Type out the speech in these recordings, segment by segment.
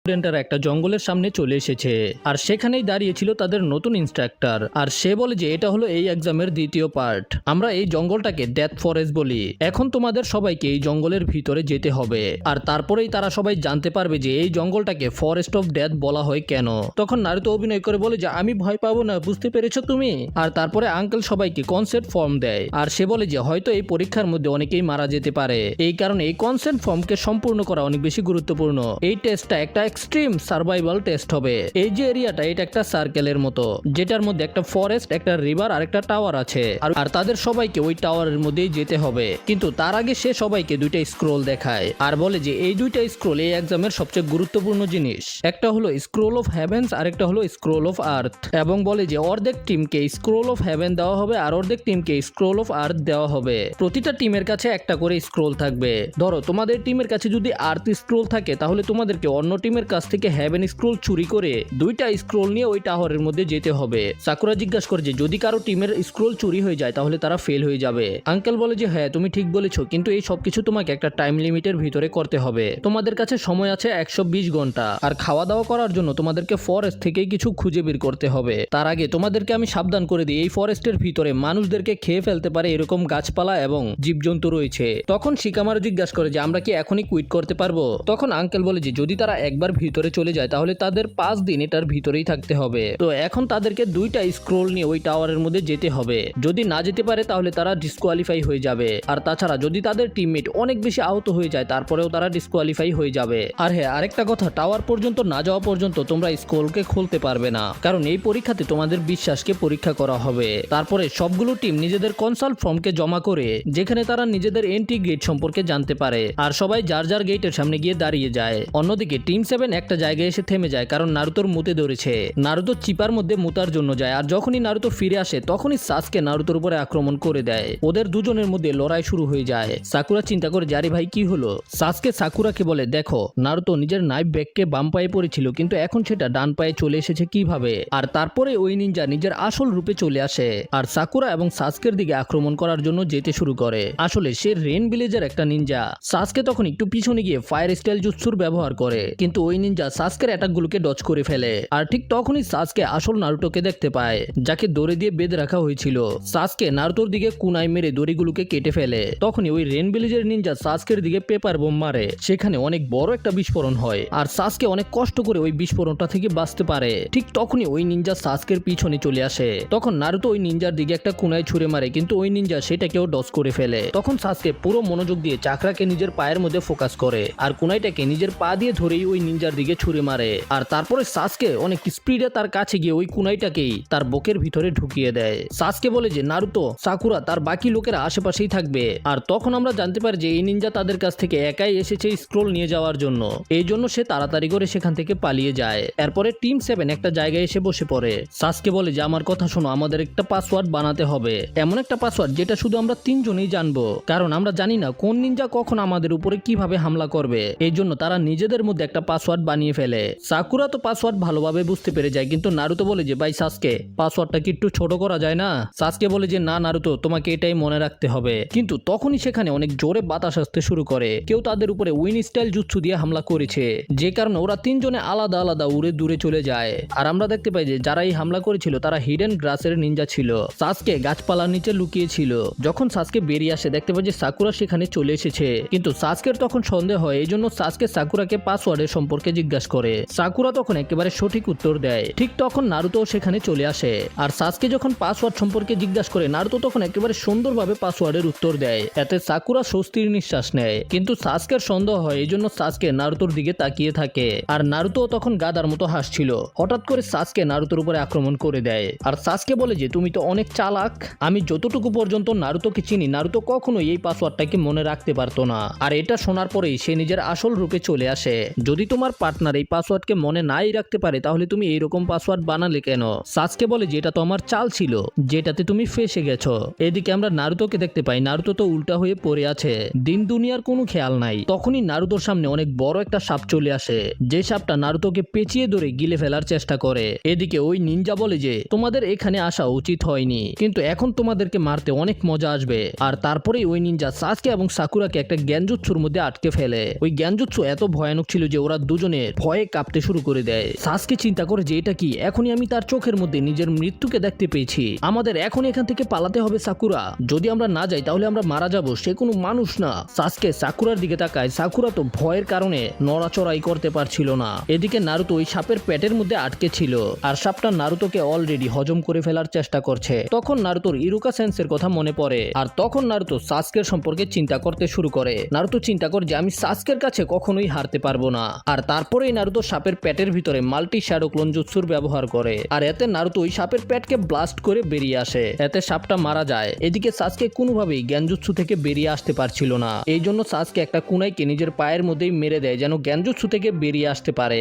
স্টুডেন্টরা একটা জঙ্গলের সামনে চলে এসেছে আর সেখানেই দাঁড়িয়েছিল তাদের নতুন ইনস্ট্রাক্টর। আর সে বলে যে এটা হলো এই এক্সামের দ্বিতীয় পার্ট। আমরা এই জঙ্গলটাকে ডেথ ফরেস্ট বলি। এখন তোমাদের সবাইকে এই জঙ্গলের ভিতরে যেতে হবে আর তারপরেই তারা সবাই জানতে পারবে যে এই জঙ্গলটাকে ফরেস্ট অফ ডেথ বলা হয় কেন। তখন নারুতো অভিনয় করে বলে যে আমি ভয় পাবো না, বুঝতে পেরেছো তুমি? আর তারপরে আঙ্কেল সবাইকে কনসেন্ট ফর্ম দেয় আর সে বলে যে হয়তো এই পরীক্ষার মধ্যে অনেকেই মারা যেতে পারে, এই কারণে এই কনসেন্ট ফর্মকে সম্পূর্ণ করা অনেক বেশি গুরুত্বপূর্ণ। এই টেস্টটা একটা এক্সট্রিম সার্ভাইভাল টেস্ট হবে। এই যে এরিয়াটা, এটা একটা সার্কেলের মতো যেটার মধ্যে একটা ফরেস্ট, একটা রিভার আর একটা টাওয়ার আছে আর তাদের সবাইকে ওই টাওয়ারের মধ্যেই যেতে হবে। কিন্তু তার আগে সে সবাইকে দুইটা স্ক্রোল দেখায় আর বলে যে এই দুইটা স্ক্রোল এই এক্সামের সবচেয়ে গুরুত্বপূর্ণ জিনিস। একটা হলো স্ক্রোল অফ হেভেন্স আর একটা হলো স্ক্রোল অফ আর্থ, এবং বলে যে অর্ধেক টিমকে স্ক্রোল অফ হেভেন দেওয়া হবে আর অর্ধেক টিমকে স্ক্রোল অফ আর্থ দেওয়া হবে। প্রতিটা টিমের কাছে একটা করে স্ক্রোল থাকবে। ধরো তোমাদের টিমের কাছে যদি আর্থ স্ক্রোল থাকে তাহলে তোমাদেরকে অন্য টিমের কাছ থেকে হেভেন স্ক্রোল চুরি করে দুইটা স্ক্রোল নিয়ে ওই টাওয়ারের মধ্যে যেতে হবে। সাকুরা জিজ্ঞাসা করে যে যদি কারো টিমের স্ক্রোল চুরি হয়ে যায় তাহলে তারা ফেল হয়ে যাবে। আঙ্কেল বলে যে হ্যাঁ তুমি ঠিক বলেছো, কিন্তু এই সবকিছু তোমাকে একটা টাইম লিমিটের ভিতরে করতে হবে। তোমাদের কাছে সময় আছে 120 ঘন্টা আর খাওয়া দাওয়া করার জন্য তোমাদেরকে ফরেস্ট থেকেই কিছু খুঁজে বের করতে হবে। তার আগে তোমাদেরকে আমি সাবধান করে দিই, এই ফরেস্টের ভিতরে মানুষদেরকে খেয়ে ফেলতে পারে এরকম গাছপালা এবং জীবজন্তু রয়েছে। তখন শিকামারু জিজ্ঞাসা করে যে আমরা কি এখনই কুইট করতে পারবো? তখন আঙ্কেল বলে যে যদি তারা একবার ভিতরে চলে যায় তাহলে তাদের 5 দিন এটার ভিতরেই থাকতে হবে। তো এখন তাদেরকে দুইটা স্ক্রোল নিয়ে ওই টাওয়ারের মধ্যে যেতে হবে। যদি না যেতে পারে তাহলে তারা ডিসকোয়ালিফাই হয়ে যাবে। আর তাছাড়া যদি তাদের টিমমেট অনেক বেশি আহত হয়ে যায় তারপরেও তারা ডিসকোয়ালিফাই হয়ে যাবে। আর হ্যাঁ, আরেকটা কথা, টাওয়ার পর্যন্ত না যাওয়া পর্যন্ত তোমরা স্ক্রোলকে খুলতে পারবে না, কারণ এই পরীক্ষাতে তোমাদের বিশ্বাসকে পরীক্ষা করা হবে। তারপরে সবগুলো টিম নিজেদের কনসাল্ট ফর্মকে জমা করে যেখানে তারা নিজেদের এন্ট্রি গেট সম্পর্কে জানতে পারে আর সবাই যার যার গেটের সামনে গিয়ে দাঁড়িয়ে যায়। অন্যদিকে টিম 7 একটা জায়গায় এসে থেমে যায় কারণ নারুতোর মুতে ধরেছে। নারুতো চিপার মধ্যে মুতার জন্য যায় আর যখনই নারুতো ফিরে আসে তখনই সাসকে নারুতোর উপরে আক্রমণ করে দেয়। ওদের দুজনের মধ্যে লড়াই শুরু হয়ে যায়। সাকুরা চিন্তা করে জারি ভাই কি হলো? সাসকে সাকুরাকে বলে দেখো নারুতো নিজের নাইফ ব্যাগকে বাম পায়ে পড়েছিল কিন্তু এখন সেটা ডান পায়ে চলে এসেছে কিভাবে। আর তারপরে ওই নিনজা নিজের আসল রূপে চলে আসে আর সাকুরা এবং সাসকের দিকে আক্রমণ করার জন্য যেতে শুরু করে। আসলে সে রেন ভিলেজের একটা নিনজা। সাসকে তখন একটু পিছনে গিয়ে ফায়ার স্টাইল জুৎসুর ব্যবহার করে কিন্তু ওই নিনজা সাসকের অ্যাটাকগুলোকে ডজ করে ফেলে। আর ঠিক তখনই সাসকে আসল নারুটোকে দেখতে পায় যাকে দড়ি দিয়ে বেঁধে রাখা হয়েছিল। সাসকে নারুতোর দিকে কুনাই মেরে দড়িগুলোকে কেটে ফেলে। তখনই ওই রেন ভিলেজের নিনজা সাসকের দিকে পেপার বোম মারে। সেখানে অনেক বড় একটা বিস্ফোরণ হয় আর সাসকে অনেক কষ্ট করে ওই বিস্ফোরণটা থেকে বাঁচতে পারে। ঠিক তখনই ওই নিনজা সাসকের পিছনে চলে আসে। তখন নারুতো ওই নিনজার দিকে একটা কুনাই ছুঁড়ে মারে কিন্তু ওই নিনজা সেটাকেও ডজ করে ফেলে। তখন সাসকে পুরো মনোযোগ দিয়ে চাকরাকে নিজের পায়ের মধ্যে ফোকাস করে আর কুনাইটাকে নিজের পা দিয়ে ধরেই ওই নিনজার দিকে ছুঁড়ে মারে। আর তারপরে সাসকে অনেক স্পিডে তার কাছে গিয়ে ওই কুনাইটাকেই তার বুকের ভিতরে ঢুকিয়ে দেয়। সাসকে বলে যে নারুতো, সাকুরা তার বাকি লোকেরা আশেপাশেই থাকবে। আর তখন আমরা জানতে পারি যে এই নিনজা তাদের কাছ থেকে একাই এসেছে স্ক্রোল নিয়ে যাওয়ার জন্য। এই জন্য সে তাড়াতাড়ি করে সেখান থেকে পালিয়ে যায়। এরপরে টিম 7 একটা জায়গায় এসে বসে পড়ে। সাসকে বলে যে আমার কথা শোনো, আমাদের একটা পাসওয়ার্ড বানাতে হবে, এমন একটা পাসওয়ার্ড যেটা শুধু আমরা 3 জনেই জানবো, কারণ আমরা জানি না কোন নিনজা কখন আমাদের উপরে কিভাবে হামলা করবে। এই জন্য তারা নিজেদের মধ্যে একটা পাসওয়ার্ড বানিয়ে ফেলে। সাকুরা তো পাসওয়ার্ড ভালোভাবে বুঝতে পেরে যায় কিন্তু নারুতো বলে যে ভাই সাসকে, পাসওয়ার্ডটা কি একটু ছোট করা যায় না? সাসকে বলে যে না নারুতো, তোমাকে এটাই মনে রাখতে হবে। কিন্তু তখনই সেখানে অনেক জোরে বাতাস আসতে শুরু করে। কেউ তাদের উপরে উইন স্টাইল জুৎসু দিয়ে হামলা করেছে, যে কারণে ওরা 3 জনে আলাদা আলাদা উড়ে দূরে চলে যায়। আর আমরা দেখতে পাই যে যারা এই হামলা করেছিল তারা হিডেন গ্রাসের নিনজা ছিল। সাসকে গাছপালার নিচে লুকিয়ে ছিল। যখন সাসকে বেরিয়ে আসে দেখতে পাই যে সাকুরা সেখানে চলে এসেছে, কিন্তু সাসকের তখন সন্দেহ হয়। এই জন্য সাসকে সাকুরাকে পাসওয়ার্ডের সম্পর্কে জিজ্ঞাসা করে। সাকুরা তখন একেবারে সঠিক উত্তর দেয়। ঠিক তখন নারুতো সেখানে চলে আসে আর সাসকে যখন পাসওয়ার্ড সম্পর্কে জিজ্ঞাসা করে নারুতো তখন একেবারে সুন্দরভাবে পাসওয়ার্ডের উত্তর দেয়। এতে সাকুরা স্বস্তির নিঃশ্বাস নেয়, কিন্তু সাসকের সন্দেহ হয়। এই জন্য সাসকে নারুতোর দিকে তাকিয়ে থাকে আর নারুতো তখন গাদার মতো হাসছিল। হঠাৎ করে সাসকে নারুতোর উপরে আক্রমণ করে দেয় আর সাসকে বলে যে তুমি তো অনেক চালাক, আমি যতটুকু পর্যন্ত নারুতোকে চিনি নারুতো কখনোই এই পাসওয়ার্ডটাকে মনে রাখতে পারতো না। আর এটা শোনার পরেই সে নিজের আসল রূপে চলে আসে। যদি তোমার পার্টনার এই পাসওয়ার্ডকে মনে নাই রাখতে পারে তাহলে তুমি এইরকম পাসওয়ার্ড বানালে কেন? সাসকে বলে যে এটা তো আমার চাল ছিল যেটাতে তুমি ফেসে গেছো। এদিকে আমরা নারুতোকে দেখতে পাই, নারুতো তো উল্টা হয়ে পড়ে আছে, দিন দুনিয়ার কোনো খেয়াল নাই। তখনই নারুতোর সামনে অনেক বড় একটা সাপ চলে আসে, যে সাপটা নারুতোকে পেঁচিয়ে ধরে গিলে ফেলার চেষ্টা করে। এদিকে ওই নিনজা বলে যে তোমাদের এখানে আসা উচিত হয়নি, কিন্তু এখন তোমাদেরকে মারতে অনেক মজা আসবে। আর তারপরেই ওই নিনজা সাসকে এবং সাকুরাকে একটা জ্ঞানজুৎসুর মধ্যে আটকে ফেলে। ওই জ্ঞানজুৎসু এত ভয়ানক ছিল যে ওরা দুজনের ভয়ে কাঁপতে শুরু করে দেয়। সাসকে চিন্তা করে যে এটা কি, এখনই আমি তার চোখের মধ্যে নিজের মৃত্যুকে দেখতে পেয়েছি, আমাদের এখন এখান থেকে পালাতে হবে সাকুরা, যদি আমরা না যাই তাহলে আমরা মারা যাব, সে কোনো মানুষ না। সাসকে সাকুরার দিকে তাকায়, সাকুরা তো ভয়ের কারণে নড়াচড়াই করতে পারছিল না। এদিকে নারুতো ওই সাপের পেটের মধ্যে আটকে ছিল আর সাপটা নারুতোকে অলরেডি হজম করে ফেলার চেষ্টা করছে। তখন নারুতোর ইরুকা সেন্সের কথা মনে পড়ে আর তখন নারুতো সাসকের সম্পর্কে চিন্তা করতে শুরু করে। নারুতো চিন্তা করে যে আমি সাসকের কাছে কখনোই হারতে পারবো না। আর তারপরেই নারুতো সাপের পেটের ভিতরে মাল্টি শ্যাডো ক্লোন জুৎসুর ব্যবহার করে আর এতে নারুতো ওই সাপের পেটকে ব্লাস্ট করে বেরিয়ে আসে। এতে সাপটা মারা যায়। এদিকে সাসকে কোনোভাবেই জ্ঞানজুৎসু থেকে বেরিয়ে আসতে পারছিল না, এই জন্য সাসকে একটা কুনাইকে নিজের পায়ের মধ্যেই মেরে দেয় যেন জ্ঞানজুৎসু থেকে বেরিয়ে আসতে পারে।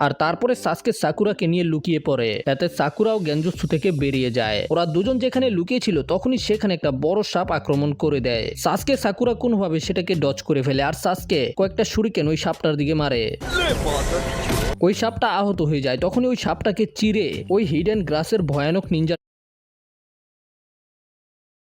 আর তারপরে সাসকে সাকুরাকে নিয়ে লুকিয়ে পড়ে, এতে সাকুরাও গেঞ্জুৎসু থেকে বেরিয়ে যায়। ওরা দুজন যেখানে লুকিয়ে ছিল তখনই সেখানে একটা বড় সাপ আক্রমণ করে দেয়। সাসকে সাকুরা কোনোভাবে সেটাকে ডজ করে ফেলে আর সাসকে কয়েকটা শুরিকেন ওই সাপটার দিকে মারে। ওই সাপটা আহত হয়ে যায়। তখনই ওই সাপটাকে চিরে ওই হিডেন গ্রাসের ভয়ানক নিনজা